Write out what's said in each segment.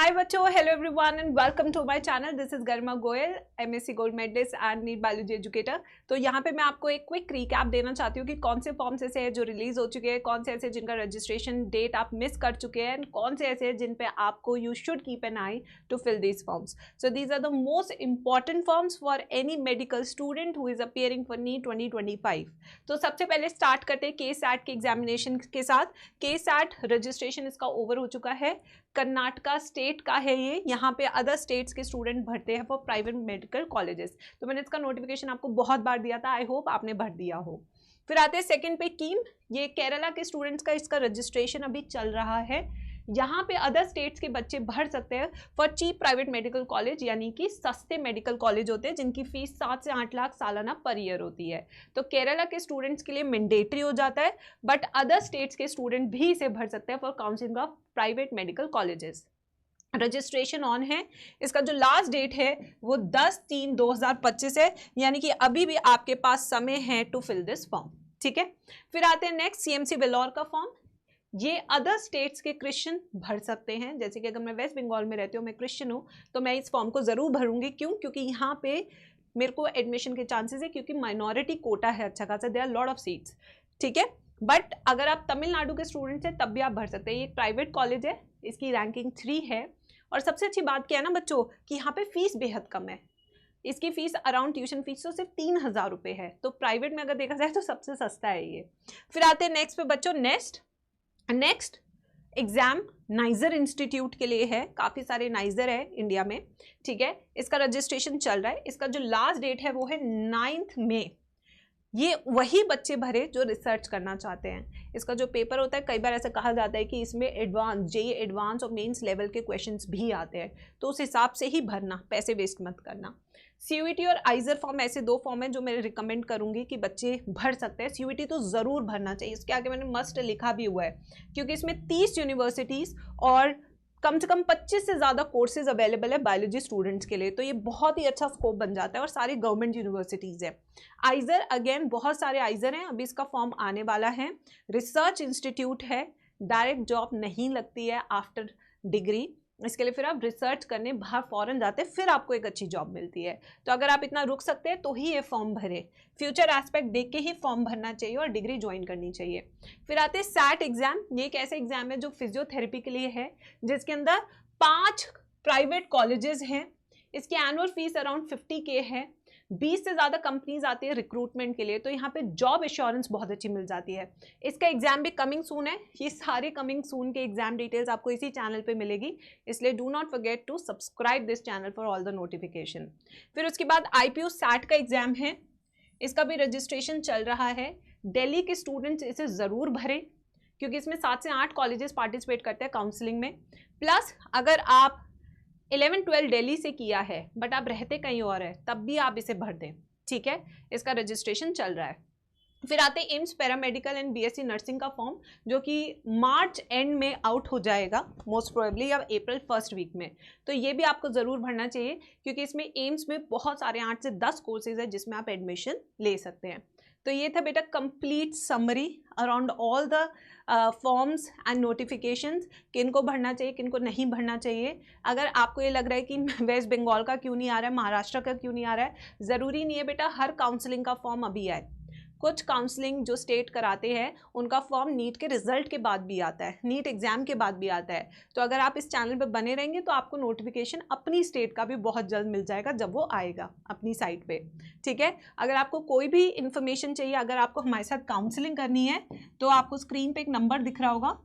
हाय बच्चों, hello everyone and welcome to my channel. This is Garima Goyal, MSc gold medallist and NEET biology educator. तो यहाँ पे मैं आपको एक क्विक रिकैप देना चाहती हूँ कि कौन से फॉर्म्स ऐसे हैं जो रिलीज हो चुके हैं, कौन से ऐसे जिनका रजिस्ट्रेशन डेट आप मिस कर चुके हैं, एंड कौन से ऐसे हैं जिन पे आपको you should keep an eye to fill these forms. So these are the most important forms for any medical student who is appearing for NEET 2025। तो सबसे पहले स्टार्ट करते हैं KSAT के एग्जामिनेशन के साथ। KSAT रजिस्ट्रेशन इसका ओवर हो चुका है। कर्नाटका स्टेट का है ये, यहाँ पे अदर स्टेट्स के स्टूडेंट भरते हैं फॉर प्राइवेट मेडिकल कॉलेजेस। तो मैंने इसका नोटिफिकेशन आपको बहुत बार दिया था, आई होप आपने भर दिया हो। फिर आते हैं सेकंड पे कीम, ये केरला के स्टूडेंट्स का इसका रजिस्ट्रेशन अभी चल रहा है। यहाँ पे अदर स्टेट्स के बच्चे भर सकते हैं for cheap private medical college, यानी कि सस्ते मेडिकल कॉलेज होते हैं जिनकी फीस 7 से 8 लाख सालाना पर ईयर होती है। तो केरला के स्टूडेंट्स के लिए मैंडेटरी हो जाता है, बट अदर स्टेट्स के स्टूडेंट भी इसे भर सकते हैं for counselling of private medical colleges. Registration on है। इसका जो लास्ट डेट है वो 10/3/2025 है, यानी कि अभी भी आपके पास समय है टू फिल दिस फॉर्म। ठीक है, फिर आते हैं नेक्स्ट CMC वेलोर का फॉर्म। ये अदर स्टेट्स के क्रिश्चियन भर सकते हैं, जैसे कि अगर मैं वेस्ट बंगाल में रहती हूँ, मैं क्रिश्चियन हूँ, तो मैं इस फॉर्म को ज़रूर भरूंगी। क्यों? क्योंकि यहाँ पे मेरे को एडमिशन के चांसेस है, क्योंकि माइनॉरिटी कोटा है अच्छा खासा, there are lot of seats. ठीक है, बट अगर आप तमिलनाडु के स्टूडेंट्स हैं तब भी आप भर सकते हैं। ये एक प्राइवेट कॉलेज है, इसकी रैंकिंग 3 है, और सबसे अच्छी बात क्या है ना बच्चों कि यहाँ पे फीस बेहद कम है। इसकी फीस अराउंड ट्यूशन फीस तो सिर्फ 3,000 रुपये है, तो प्राइवेट में अगर देखा जाए तो सबसे सस्ता है ये। फिर आते हैं नेक्स्ट पे बच्चों, नेक्स्ट एग्जाम नाइजर इंस्टीट्यूट के लिए है। काफ़ी सारे नाइजर है इंडिया में। ठीक है, इसका रजिस्ट्रेशन चल रहा है। इसका जो लास्ट डेट है वो है 9 मई। ये वही बच्चे भरे जो रिसर्च करना चाहते हैं। इसका जो पेपर होता है, कई बार ऐसा कहा जाता है कि इसमें एडवांस JEE एडवांस और मेंस लेवल के क्वेश्चंस भी आते हैं, तो उस हिसाब से ही भरना, पैसे वेस्ट मत करना। CUET और आइजर फॉर्म ऐसे 2 फॉर्म हैं जो मैं रिकमेंड करूंगी कि बच्चे भर सकते हैं। CUET तो ज़रूर भरना चाहिए, इसके आगे मैंने मस्ट लिखा भी हुआ है, क्योंकि इसमें 30 यूनिवर्सिटीज़ और कम से कम 25 से ज़्यादा कोर्सेज अवेलेबल है बायोलॉजी स्टूडेंट्स के लिए, तो ये बहुत ही अच्छा स्कोप बन जाता है, और सारी गवर्नमेंट यूनिवर्सिटीज़ है। आइजर अगेन बहुत सारे आइजर हैं, अभी इसका फॉर्म आने वाला है। रिसर्च इंस्टीट्यूट है, डायरेक्ट जॉब नहीं लगती है आफ्टर डिग्री, इसके लिए फिर आप रिसर्च करने बाहर फॉरेन जाते हैं, फिर आपको एक अच्छी जॉब मिलती है। तो अगर आप इतना रुक सकते हैं तो ही ये फॉर्म भरे, फ्यूचर एस्पेक्ट देख के ही फॉर्म भरना चाहिए और डिग्री ज्वाइन करनी चाहिए। फिर आते हैं SAT एग्जाम। ये एक ऐसे एग्जाम है जो फिजियोथेरेपी के लिए है, जिसके अंदर 5 प्राइवेट कॉलेजेस हैं। इसकी एनुअल फीस अराउंड 50K है। 20 से ज़्यादा कंपनीज आती है रिक्रूटमेंट के लिए, तो यहाँ पे जॉब एश्योरेंस बहुत अच्छी मिल जाती है। इसका एग्जाम भी कमिंग सून है। ये सारे कमिंग सून के एग्जाम डिटेल्स आपको इसी चैनल पे मिलेगी, इसलिए do not forget to subscribe this channel for all the notification. फिर उसके बाद IPU SAT का एग्जाम है, इसका भी रजिस्ट्रेशन चल रहा है। दिल्ली के स्टूडेंट्स इसे ज़रूर भरें, क्योंकि इसमें 7 से 8 कॉलेजेस पार्टिसिपेट करते हैं काउंसलिंग में। प्लस अगर आप 11-12 दिल्ली से किया है बट आप रहते कहीं और है, तब भी आप इसे भर दें। ठीक है, इसका रजिस्ट्रेशन चल रहा है। फिर आते हैं AIIMS paramedical and BSc nursing का फॉर्म, जो कि मार्च एंड में आउट हो जाएगा मोस्ट प्रोबेबली, या अप्रैल फर्स्ट वीक में। तो ये भी आपको ज़रूर भरना चाहिए, क्योंकि इसमें एम्स में बहुत सारे 8 से 10 कोर्सेज है जिसमें आप एडमिशन ले सकते हैं। तो ये था बेटा complete summary around all the forms and notifications, किनको भरना चाहिए किनको नहीं भरना चाहिए। अगर आपको ये लग रहा है कि वेस्ट बंगाल का क्यों नहीं आ रहा है, महाराष्ट्र का क्यों नहीं आ रहा है, ज़रूरी नहीं है बेटा हर काउंसलिंग का फॉर्म अभी आए। कुछ काउंसलिंग जो स्टेट कराते हैं उनका फॉर्म नीट के रिजल्ट के बाद भी आता है, नीट एग्जाम के बाद भी आता है। तो अगर आप इस चैनल पर बने रहेंगे तो आपको नोटिफिकेशन अपनी स्टेट का भी बहुत जल्द मिल जाएगा जब वो आएगा अपनी साइट पे। ठीक है, अगर आपको कोई भी इंफॉर्मेशन चाहिए, अगर आपको हमारे साथ काउंसलिंग करनी है, तो आपको स्क्रीन पे एक नंबर दिख रहा होगा,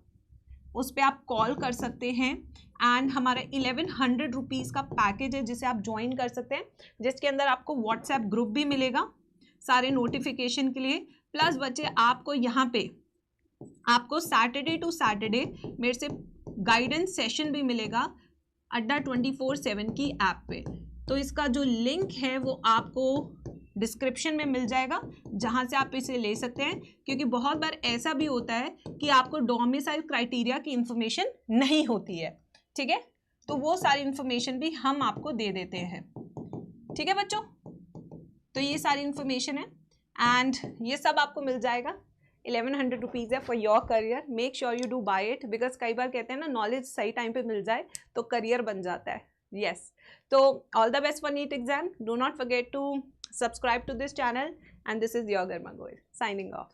उस पर आप कॉल कर सकते हैं। एंड हमारा 1100 रुपीज़ का पैकेज है जिसे आप ज्वाइन कर सकते हैं, जिसके अंदर आपको व्हाट्सएप ग्रुप भी मिलेगा सारे नोटिफिकेशन के लिए। प्लस बच्चे आपको यहाँ पे आपको सैटरडे टू सैटरडे मेरे से गाइडेंस सेशन भी मिलेगा अड्डा 24/7 की ऐप पे। तो इसका जो लिंक है वो आपको डिस्क्रिप्शन में मिल जाएगा, जहाँ से आप इसे ले सकते हैं। क्योंकि बहुत बार ऐसा भी होता है कि आपको डोमिसाइल क्राइटेरिया की इंफॉर्मेशन नहीं होती है। ठीक है, तो वो सारी इंफॉर्मेशन भी हम आपको दे देते हैं। ठीक है बच्चों, तो ये सारी इंफॉर्मेशन है एंड ये सब आपको मिल जाएगा 1100 रुपीज़ है for your career. Make sure you do buy it, because कई बार कहते हैं ना नॉलेज सही टाइम पे मिल जाए तो करियर बन जाता है. यस, तो all the best for NEET exam. Do not forget to subscribe to this channel, and this is your Garma Goyal signing off.